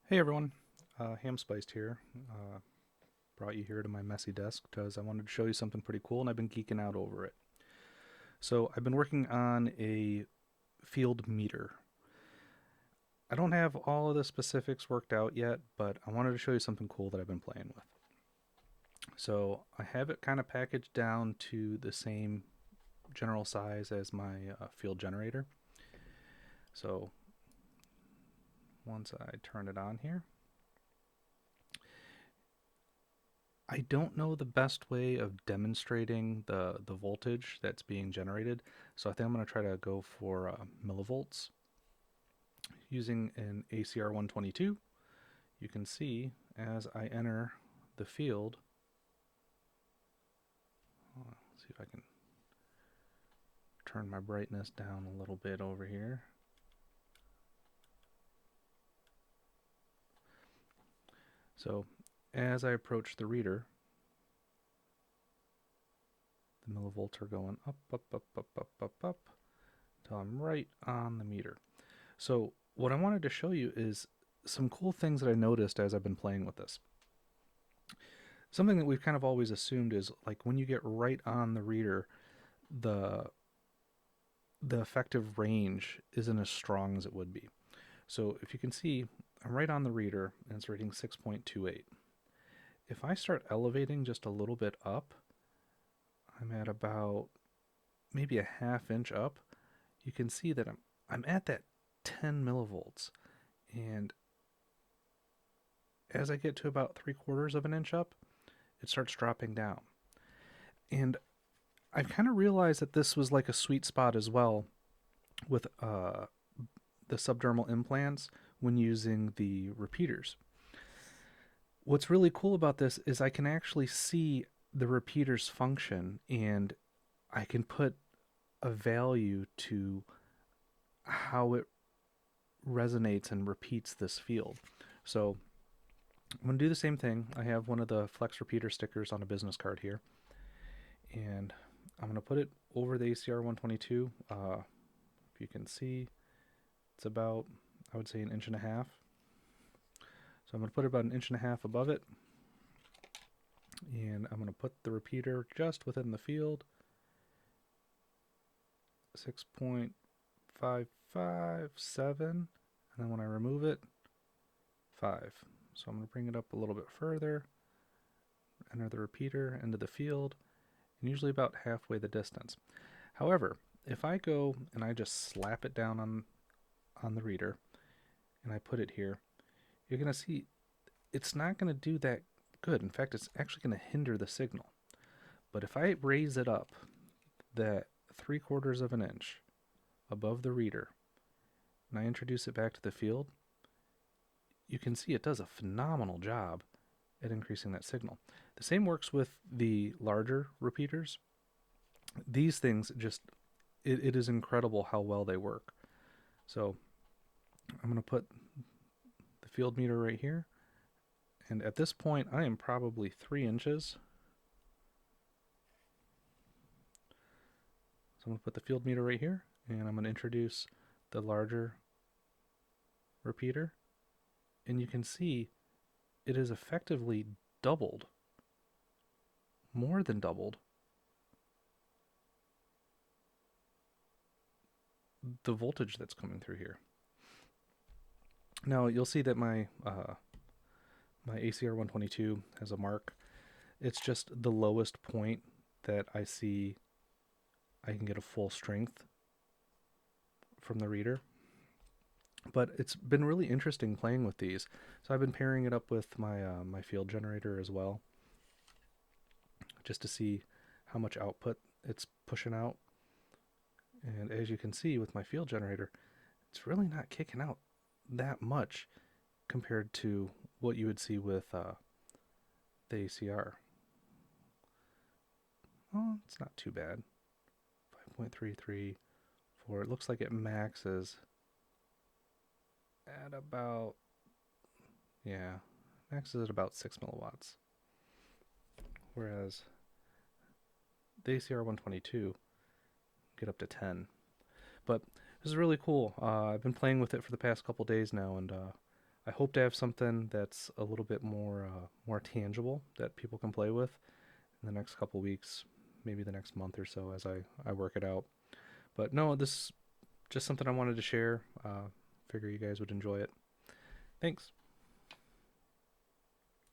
Hey everyone, Ham Spiced here. Brought you here to my messy desk because I wanted to show you something pretty cool and I've been geeking out over it. So I've been working on a field meter. I don't have all of the specifics worked out yet, but I wanted to show you something cool that I've been playing with. So I have it kind of packaged down to the same general size as my field generator. So once I turn it on here, I don't know the best way of demonstrating the voltage that's being generated, so I think I'm going to try to go for millivolts using an ACR 122. You can see as I enter the field, let's see if I can turn my brightness down a little bit over here. So as I approach the reader, the millivolts are going up, up, up, up, up, up, up, until I'm right on the meter. So what I wanted to show you is some cool things that I noticed as I've been playing with this. Something that we've kind of always assumed is like when you get right on the reader, the the effective range isn't as strong as it would be. So if you can see, I'm right on the reader and it's reading 6.28. If I start elevating just a little bit up, I'm at about maybe a half inch up. You can see that I'm at that 10 millivolts, and as I get to about 3/4 of an inch up, it starts dropping down. And I kind of realized that this was like a sweet spot as well with the subdermal implants when using the repeaters. What's really cool about this is I can actually see the repeaters function and I can put a value to how it resonates and repeats this field. So I'm going to do the same thing. I have one of the flex repeater stickers on a business card here, and I'm going to put it over the ACR 122. If you can see, it's about, I would say, an inch and a half. So I'm going to put it about an inch and a half above it, and I'm going to put the repeater just within the field, 6.557, and then when I remove it, 5. So I'm going to bring it up a little bit further, enter the repeater into the field, and usually about halfway the distance. However, if I go and I just slap it down on the reader and I put it here, you're going to see it's not going to do that good. In fact, it's actually going to hinder the signal. But if I raise it up that 3/4 of an inch above the reader and I introduce it back to the field, you can see it does a phenomenal job at increasing that signal. The same works with the larger repeaters. These things just, it is incredible how well they work. So I'm going to put the field meter right here. And at this point, I am probably 3 inches. So I'm going to put the field meter right here, and I'm going to introduce the larger repeater. And you can see it is effectively doubled, more than doubled, the voltage that's coming through here. Now you'll see that my ACR 122 has a mark. It's just the lowest point that I see I can get a full strength from the reader. But it's been really interesting playing with these. So I've been pairing it up with my field generator as well, just to see how much output it's pushing out. And as you can see with my field generator, it's really not kicking out that much compared to what you would see with the ACR. Well, it's not too bad. 5.334. It looks like it maxes at about, yeah, maxes at about 6 milliwatts. Whereas the ACR 122 get up to 10. But this is really cool. I've been playing with it for the past couple days now, and I hope to have something that's a little bit more tangible that people can play with in the next couple weeks, maybe the next month or so as I work it out. But no, this is just something I wanted to share. Figure you guys would enjoy it. Thanks.